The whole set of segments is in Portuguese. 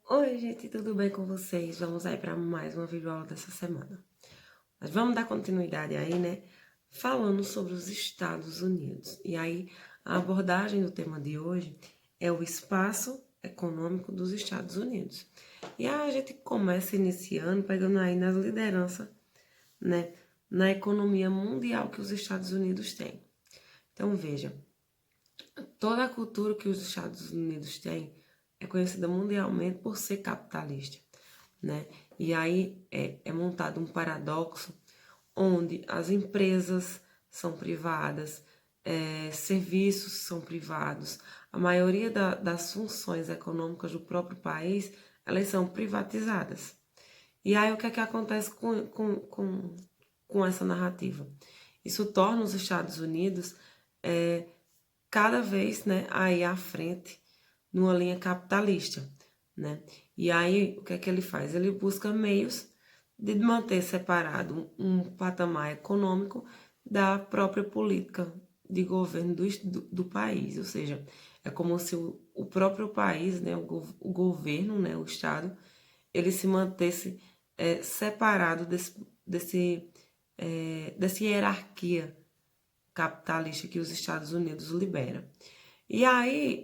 Oi, gente, tudo bem com vocês? Vamos aí para mais uma videoaula dessa semana. Mas vamos dar continuidade aí, né? Falando sobre os Estados Unidos. E aí, a abordagem do tema de hoje é o espaço econômico dos Estados Unidos. E aí a gente começa iniciando, pegando aí nas lideranças, né? Na economia mundial que os Estados Unidos têm. Então, veja, toda a cultura que os Estados Unidos têm é conhecida mundialmente por ser capitalista, né? E aí é montado um paradoxo onde as empresas são privadas, serviços são privados, a maioria das funções econômicas do próprio país, elas são privatizadas. E aí o que é que acontece com essa narrativa? Isso torna os Estados Unidos cada vez, né, aí à frente numa linha capitalista, né? E aí o que é que ele faz? Ele busca meios de manter separado um patamar econômico da própria política de governo do país, ou seja, é como se o próprio país, né, o governo, né, o Estado, ele se mantesse separado dessa hierarquia capitalista que os Estados Unidos libera. E aí,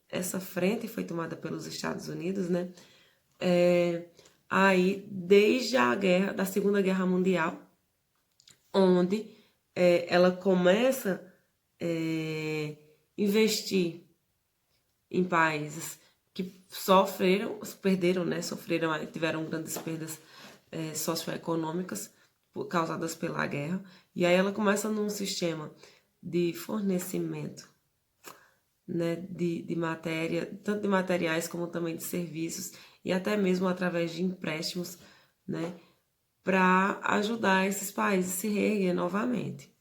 essa frente foi tomada pelos Estados Unidos, né? Aí, desde a guerra, da Segunda Guerra Mundial, onde ela começa a investir em países que perderam, né? Tiveram grandes perdas socioeconômicas causadas pela guerra. E aí ela começa num sistema de fornecimento, né, de matéria, tanto de materiais como também de serviços, e até mesmo através de empréstimos, né, para ajudar esses países a se reerguer novamente.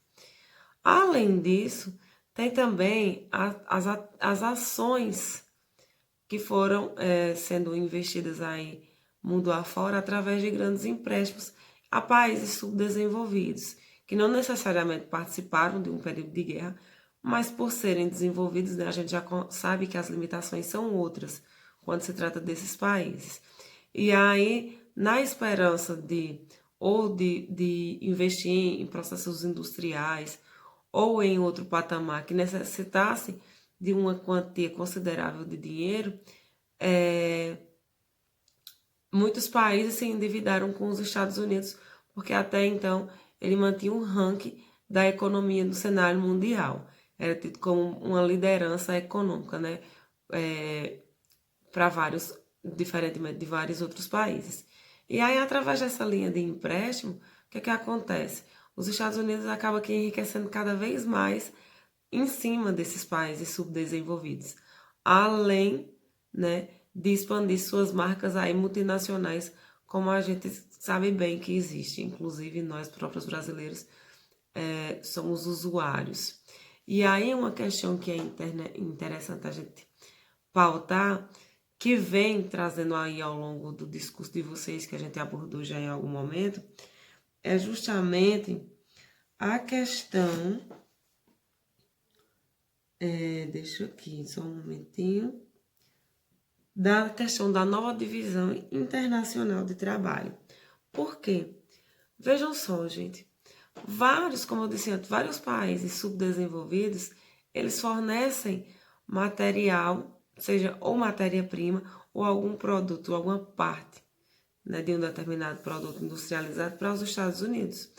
Além disso, tem também as ações que foram sendo investidas aí mundo afora através de grandes empréstimos a países subdesenvolvidos, que não necessariamente participaram de um período de guerra, mas por serem desenvolvidos, né, a gente já sabe que as limitações são outras quando se trata desses países. E aí, na esperança de investir em processos industriais ou em outro patamar que necessitasse de uma quantia considerável de dinheiro, muitos países se endividaram com os Estados Unidos, porque até então ele mantinha um ranking da economia no cenário mundial. Era tido como uma liderança econômica, né? Para vários, diferentemente de vários outros países. E aí, através dessa linha de empréstimo, o que é que acontece? Os Estados Unidos acabam aqui enriquecendo cada vez mais em cima desses países subdesenvolvidos, além, né, de expandir suas marcas aí multinacionais, como a gente sabe bem que existe, inclusive nós próprios brasileiros somos usuários. E aí uma questão que é interessante a gente pautar, que vem trazendo aí ao longo do discurso de vocês, que a gente abordou já em algum momento, é justamente a questão. Deixa aqui só um momentinho. Da questão da nova divisão internacional de trabalho. Por quê? Vejam só, gente. Como eu disse antes, vários países subdesenvolvidos, eles fornecem material, seja ou matéria-prima, ou algum produto, ou alguma parte, né, de um determinado produto industrializado para os Estados Unidos.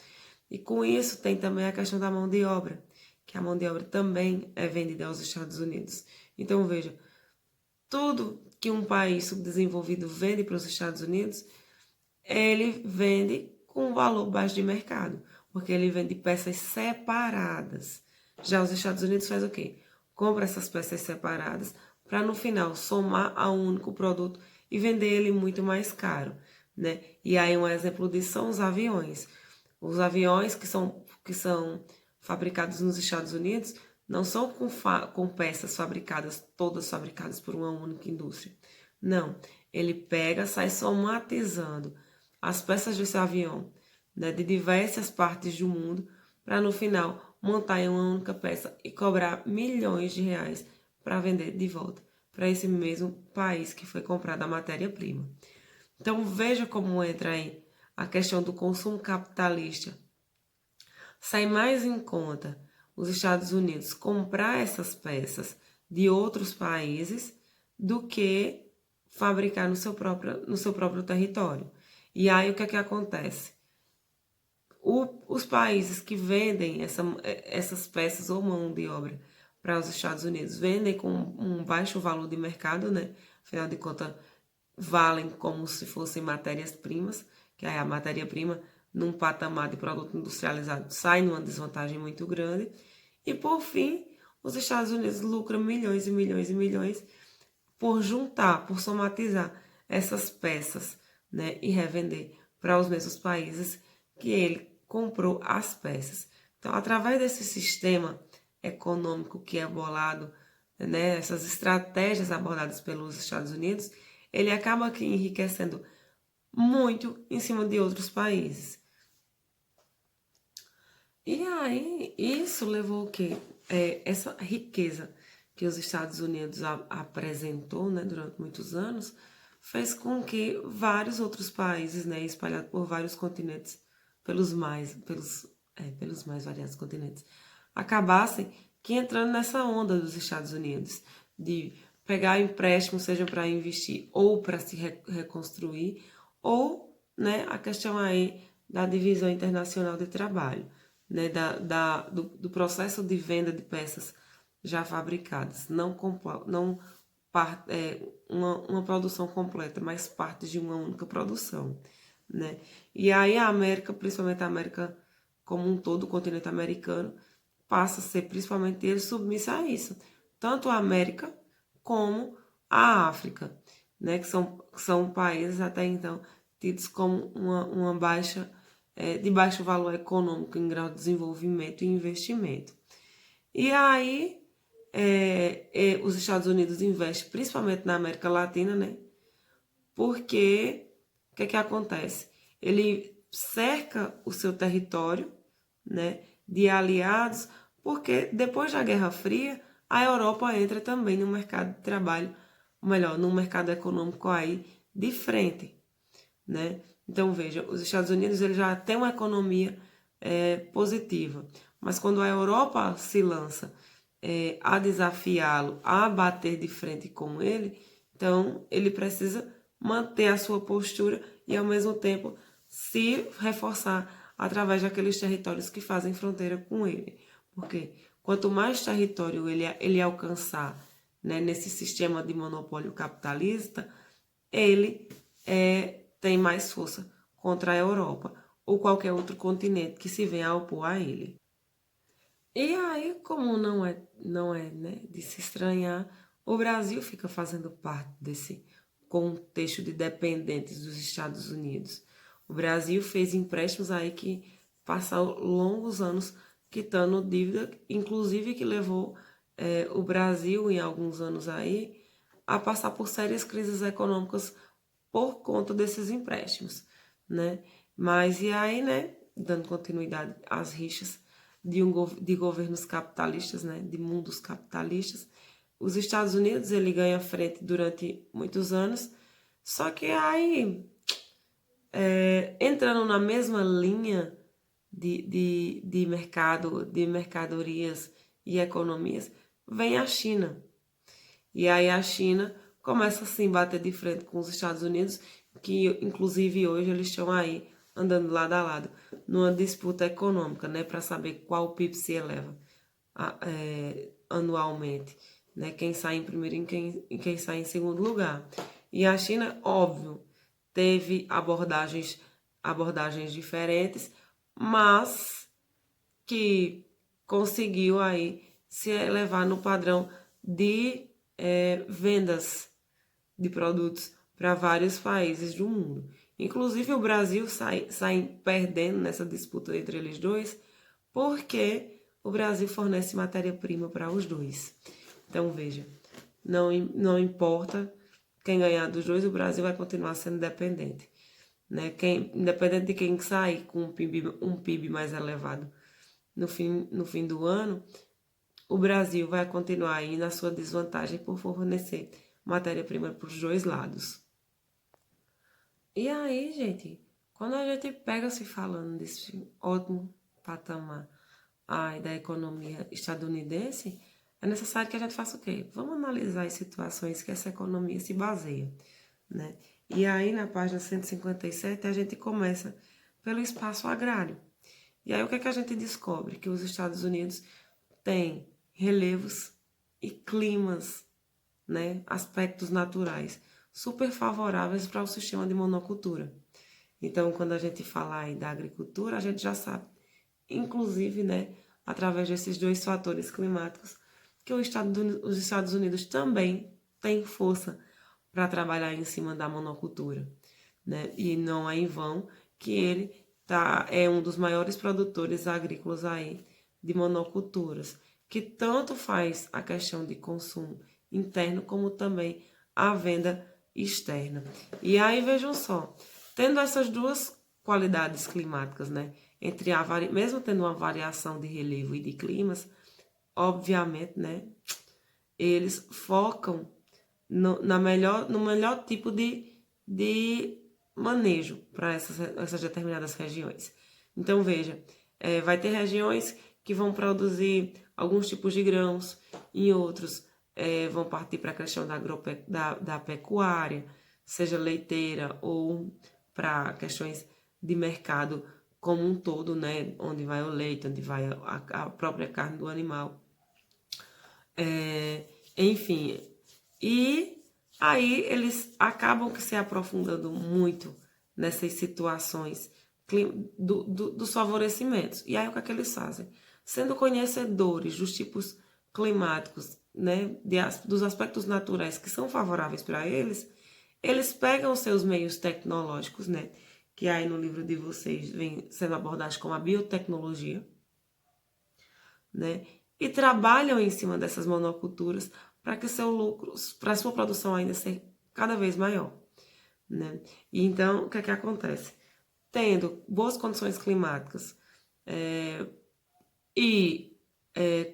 E com isso tem também a questão da mão de obra, que a mão de obra também é vendida aos Estados Unidos. Então, veja, tudo que um país subdesenvolvido vende para os Estados Unidos, ele vende com um valor baixo de mercado, porque ele vende peças separadas. Já os Estados Unidos faz o quê? Compra essas peças separadas para no final somar a um único produto e vender ele muito mais caro, né? E aí um exemplo disso são os aviões. Os aviões que são fabricados nos Estados Unidos não são com peças fabricadas, todas fabricadas por uma única indústria. Não, ele pega, sai somatizando as peças desse avião, né, de diversas partes do mundo, para no final montar em uma única peça e cobrar milhões de reais para vender de volta para esse mesmo país que foi comprada a matéria-prima. Então veja como entra aí a questão do consumo capitalista. Sai mais em conta os Estados Unidos comprar essas peças de outros países do que fabricar no seu próprio território. E aí o que é que acontece? Os países que vendem essas peças ou mão de obra para os Estados Unidos vendem com um baixo valor de mercado, né? Afinal de contas, valem como se fossem matérias-primas, que aí a matéria-prima, num patamar de produto industrializado, sai numa desvantagem muito grande. E, por fim, os Estados Unidos lucram milhões e milhões e milhões por juntar, por somatizar essas peças, né, e revender para os mesmos países que ele comprou as peças. Então, através desse sistema econômico que é bolado, né, essas estratégias abordadas pelos Estados Unidos, ele acaba aqui enriquecendo muito em cima de outros países. E aí, isso levou o quê? Essa riqueza que os Estados Unidos apresentou, né, durante muitos anos, fez com que vários outros países, né, espalhados por vários continentes, pelos mais variados continentes, acabassem que entrando nessa onda dos Estados Unidos, de pegar empréstimo, seja para investir ou para se reconstruir, ou, né, a questão aí da divisão internacional de trabalho, né, do processo de venda de peças já fabricadas, não uma produção completa, mas parte de uma única produção, né? E aí a América, principalmente a América como um todo, o continente americano, passa a ser principalmente ele submissa a isso, tanto a América como a África, né? Que são países até então tidos como uma baixa de baixo valor econômico em grau de desenvolvimento e investimento. E aí, os Estados Unidos investem principalmente na América Latina, né? Porque o que é que acontece? Ele cerca o seu território, né, de aliados, porque depois da Guerra Fria, a Europa entra também no mercado de trabalho, ou melhor, no mercado econômico aí de frente, né? Então, veja, os Estados Unidos ele já tem uma economia positiva, mas quando a Europa se lança a desafiá-lo, a bater de frente com ele, então ele precisa manter a sua postura e, ao mesmo tempo, se reforçar através daqueles territórios que fazem fronteira com ele. Porque quanto mais território ele alcançar, né, nesse sistema de monopólio capitalista, ele tem mais força contra a Europa ou qualquer outro continente que se venha a opor a ele. E aí, como não é, né, de se estranhar, o Brasil fica fazendo parte desse contexto de dependentes dos Estados Unidos. O Brasil fez empréstimos aí que passaram longos anos quitando dívida, inclusive que levou o Brasil, em alguns anos aí, a passar por sérias crises econômicas por conta desses empréstimos, né? Mas e aí, né, dando continuidade às rixas de governos capitalistas, né, de mundos capitalistas, os Estados Unidos ele ganha frente durante muitos anos, só que aí entrando na mesma linha de mercado, de mercadorias e economias, vem a China. E aí a China começa assim a bater de frente com os Estados Unidos, que inclusive hoje eles estão aí andando lado a lado, numa disputa econômica, né, para saber qual PIB se eleva anualmente, né, quem sai em primeiro e quem sai em segundo lugar. E a China, óbvio, teve abordagens diferentes, mas que conseguiu aí se elevar no padrão de vendas de produtos para vários países do mundo. Inclusive o Brasil sai perdendo nessa disputa entre eles dois, porque o Brasil fornece matéria-prima para os dois. Então veja, não importa quem ganhar dos dois, o Brasil vai continuar sendo dependente. Né? Independente de quem sair com um PIB mais elevado no fim do ano, o Brasil vai continuar aí na sua desvantagem por fornecer matéria-prima para os dois lados. E aí, gente, quando a gente pega se falando desse ótimo patamar da economia estadunidense, é necessário que a gente faça o quê? Vamos analisar as situações que essa economia se baseia, né? E aí, na página 157, a gente começa pelo espaço agrário. E aí, o que é que a gente descobre? Que os Estados Unidos têm relevos e climas, né? Aspectos naturais super favoráveis para o sistema de monocultura. Então, quando a gente fala aí da agricultura, a gente já sabe, inclusive, né, através desses dois fatores climáticos, que os Estados Unidos também têm força para trabalhar em cima da monocultura, né? E não é em vão que ele é um dos maiores produtores agrícolas aí de monoculturas, que tanto faz a questão de consumo interno como também a venda externa. E aí vejam só, tendo essas duas qualidades climáticas, né, mesmo tendo uma variação de relevo e de climas, obviamente, né, eles focam no melhor tipo de manejo para essas determinadas regiões. Então, veja, vai ter regiões que vão produzir alguns tipos de grãos, em outros vão partir para a questão da pecuária, seja leiteira ou para questões de mercado como um todo, né? Onde vai o leite, onde vai a própria carne do animal. Enfim, e aí eles acabam que se aprofundando muito nessas situações dos favorecimentos. E aí o que é que eles fazem? Sendo conhecedores dos tipos climáticos, né, dos aspectos naturais que são favoráveis para eles, eles pegam os seus meios tecnológicos, né, que aí no livro de vocês vem sendo abordados como a biotecnologia, né, e trabalham em cima dessas monoculturas para que seu lucro, para a sua produção ainda ser cada vez maior, né? E então, o que é que acontece? Tendo boas condições climáticas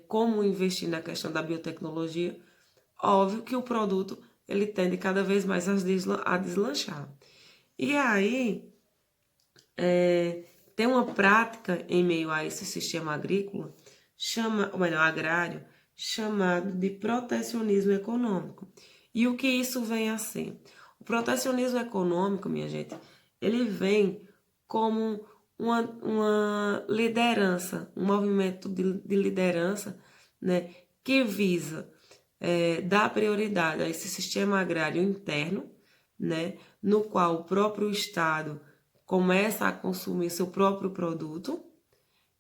como investir na questão da biotecnologia, óbvio que o produto ele tende cada vez mais a deslanchar. E aí, tem uma prática em meio a esse sistema agrícola, ou melhor, agrário, chamado de protecionismo econômico. E o que isso vem a ser? O protecionismo econômico, minha gente, ele vem como uma liderança, um movimento de liderança, né, que visa dar prioridade a esse sistema agrário interno, né, no qual o próprio Estado começa a consumir seu próprio produto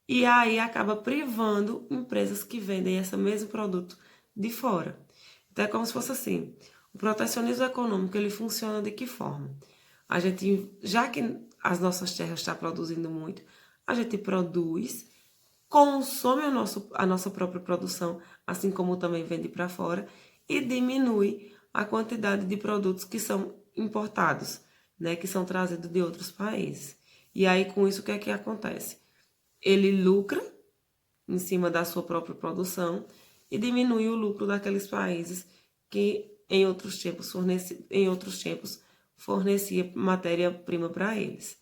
e aí acaba privando empresas que vendem esse mesmo produto de fora. Então é como se fosse assim, o protecionismo econômico ele funciona de que forma? A gente, já que as nossas terras estão produzindo muito, a gente produz, consome a nossa própria produção, assim como também vende para fora, e diminui a quantidade de produtos que são importados, né, que são trazidos de outros países. E aí, com isso, o que é que acontece? Ele lucra em cima da sua própria produção e diminui o lucro daqueles países que em outros tempos fornecia matéria-prima para eles.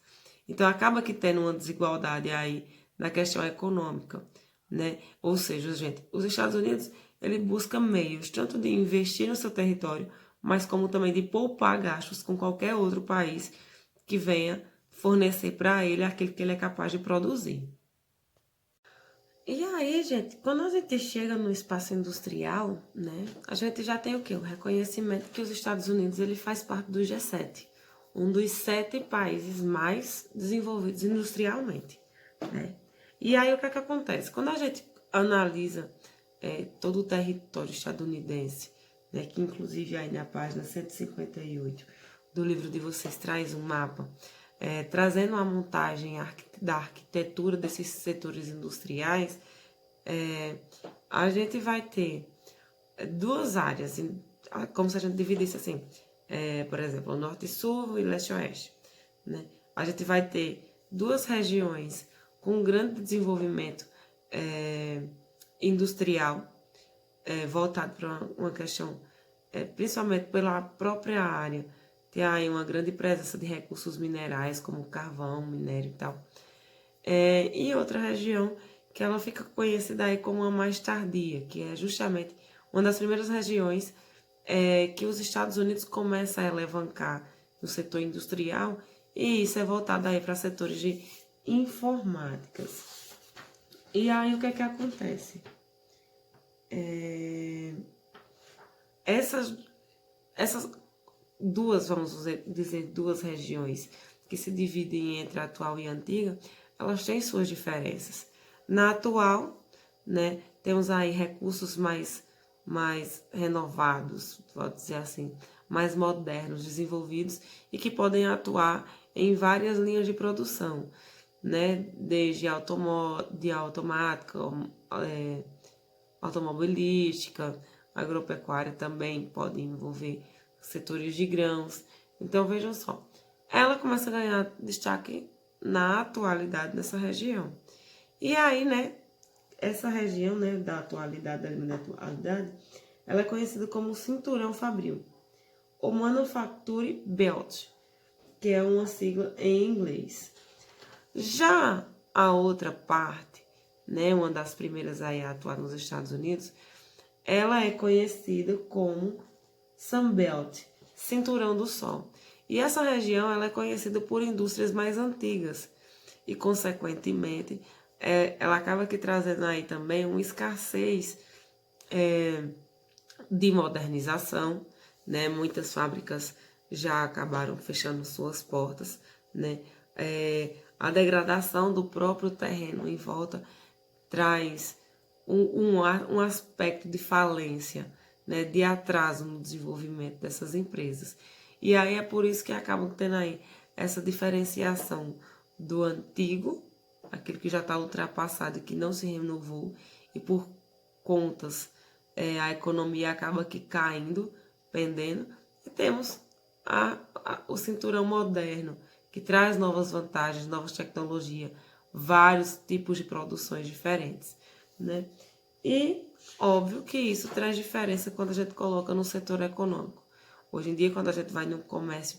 Então acaba que tendo uma desigualdade aí na questão econômica, né? Ou seja, gente, os Estados Unidos ele busca meios tanto de investir no seu território, mas como também de poupar gastos com qualquer outro país que venha fornecer para ele aquilo que ele é capaz de produzir. E aí, gente, quando a gente chega no espaço industrial, né, a gente já tem o quê? O reconhecimento que os Estados Unidos ele faz parte do G7, um dos 7 países mais desenvolvidos industrialmente, né? E aí o que é que acontece? Quando a gente analisa todo o território estadunidense, né, que inclusive aí na página 158 do livro de vocês traz um mapa, trazendo a montagem da arquitetura desses setores industriais, a gente vai ter duas áreas, como se a gente dividisse assim, por exemplo, norte e sul e leste e oeste, né? A gente vai ter duas regiões com grande desenvolvimento industrial, voltado para uma questão principalmente pela própria área, tem aí uma grande presença de recursos minerais, como carvão, minério e tal. E outra região que ela fica conhecida aí como a mais tardia, que é justamente uma das primeiras regiões que os Estados Unidos começam a alavancar no setor industrial, e isso é voltado aí para setores de informáticas. E aí o que é que acontece? Essas duas, vamos dizer, duas regiões que se dividem entre a atual e a antiga, elas têm suas diferenças. Na atual, né, temos aí recursos mais renovados, pode dizer assim, mais modernos, desenvolvidos e que podem atuar em várias linhas de produção, né, desde de automática, automobilística, agropecuária também pode envolver setores de grãos. Então vejam só, ela começa a ganhar destaque na atualidade nessa região. E aí, né, essa região, né, da atualidade, ela é conhecida como Cinturão Fabril, ou Manufacture Belt, que é uma sigla em inglês. Já a outra parte, né, uma das primeiras a atuar nos Estados Unidos, ela é conhecida como Sunbelt, Cinturão do Sol. E essa região ela é conhecida por indústrias mais antigas e, consequentemente, ela acaba aqui trazendo aí também uma escassez de modernização, né? Muitas fábricas já acabaram fechando suas portas, né? A degradação do próprio terreno em volta traz um aspecto de falência, né? De atraso no desenvolvimento dessas empresas. E aí é por isso que acabam tendo aí essa diferenciação do antigo, aquele que já está ultrapassado e que não se renovou, e por contas a economia acaba aqui caindo, pendendo, e temos o cinturão moderno, que traz novas vantagens, novas tecnologias, vários tipos de produções diferentes, né? E óbvio que isso traz diferença quando a gente coloca no setor econômico. Hoje em dia, quando a gente vai no comércio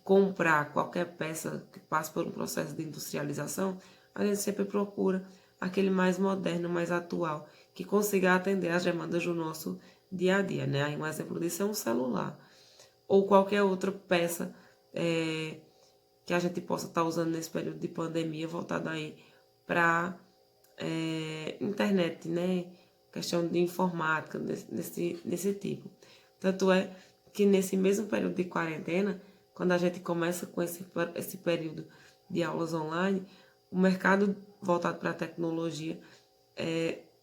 comprar qualquer peça que passe por um processo de industrialização, a gente sempre procura aquele mais moderno, mais atual, que consiga atender às demandas do nosso dia a dia, né? Aí um exemplo disso é um celular, ou qualquer outra peça que a gente possa estar usando nesse período de pandemia, voltada aí para internet, né? Questão de informática, nesse tipo. Tanto é que nesse mesmo período de quarentena, quando a gente começa com esse período de aulas online, o mercado voltado para a tecnologia,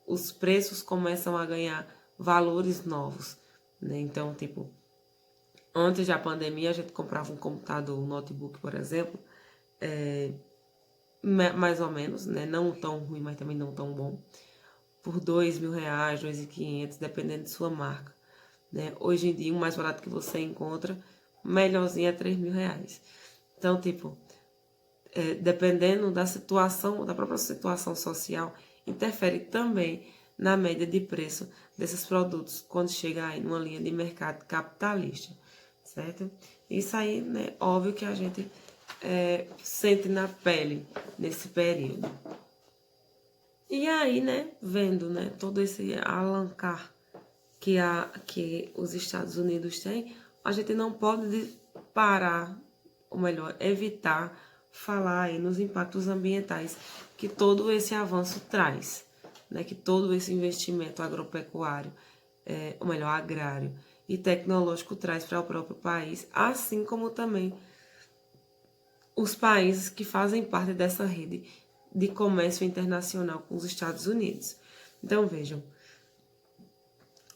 os preços começam a ganhar valores novos, né? Então, tipo, antes da pandemia, a gente comprava um computador, um notebook, por exemplo, mais ou menos, né? Não tão ruim, mas também não tão bom, por R$ 2.000, 2.500, dependendo de sua marca, né? Hoje em dia, o mais barato que você encontra, melhorzinho, é R$ 3.000. Então, tipo, dependendo da situação, da própria situação social, interfere também na média de preço desses produtos quando chega aí numa linha de mercado capitalista, certo? Isso aí, né, óbvio que a gente sente na pele nesse período. E aí, né, vendo, né, todo esse alancar que os Estados Unidos têm, a gente não pode parar, ou melhor, evitar falar aí nos impactos ambientais que todo esse avanço traz, né, que todo esse investimento agropecuário, ou melhor, agrário e tecnológico traz para o próprio país, assim como também os países que fazem parte dessa rede de comércio internacional com os Estados Unidos. Então, vejam,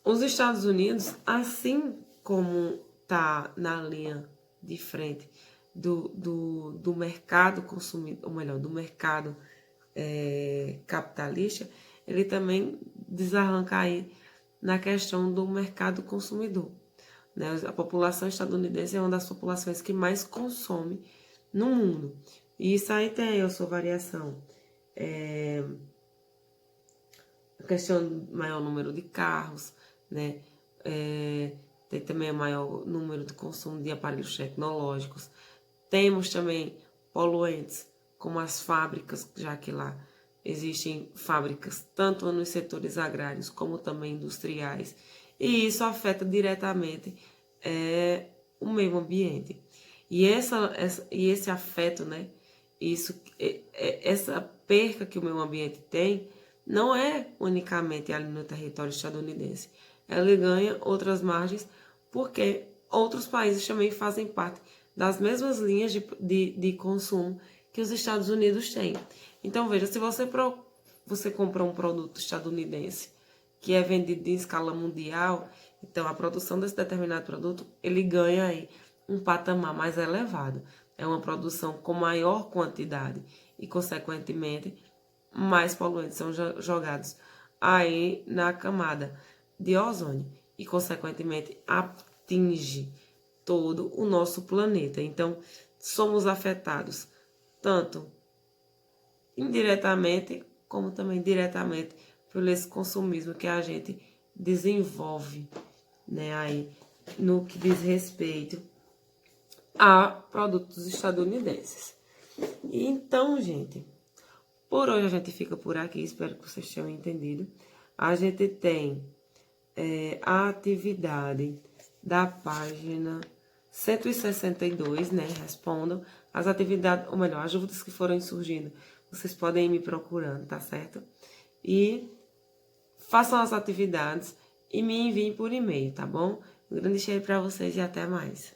os Estados Unidos, assim como está na linha de frente do mercado consumidor, ou melhor, do mercado capitalista, ele também desarranca aí na questão do mercado consumidor, né? A população estadunidense é uma das populações que mais consome no mundo. E isso aí tem a sua variação. A questão do maior número de carros, né? tem também o maior número de consumo de aparelhos tecnológicos. Temos também poluentes, como as fábricas, já que lá existem fábricas tanto nos setores agrários como também industriais. E isso afeta diretamente o meio ambiente. E esse afeto, né? Essa perca que o meio ambiente tem não é unicamente ali no território estadunidense. Ela ganha outras margens porque outros países também fazem parte das mesmas linhas de consumo que os Estados Unidos têm. Então, veja, se você compra um produto estadunidense que é vendido em escala mundial, então a produção desse determinado produto, ele ganha aí um patamar mais elevado. É uma produção com maior quantidade e, consequentemente, mais poluentes são jogados aí na camada de ozônio e, consequentemente, atinge todo o nosso planeta. Então, somos afetados tanto indiretamente como também diretamente por esse consumismo que a gente desenvolve, né, aí no que diz respeito a produtos estadunidenses. E então, gente, por hoje a gente fica por aqui, espero que vocês tenham entendido. A gente tem a atividade da página 162, né? Respondam as atividades, ou melhor, as dúvidas que forem surgindo. Vocês podem ir me procurando, tá certo? E façam as atividades e me enviem por e-mail, tá bom? Um grande cheiro para vocês e até mais.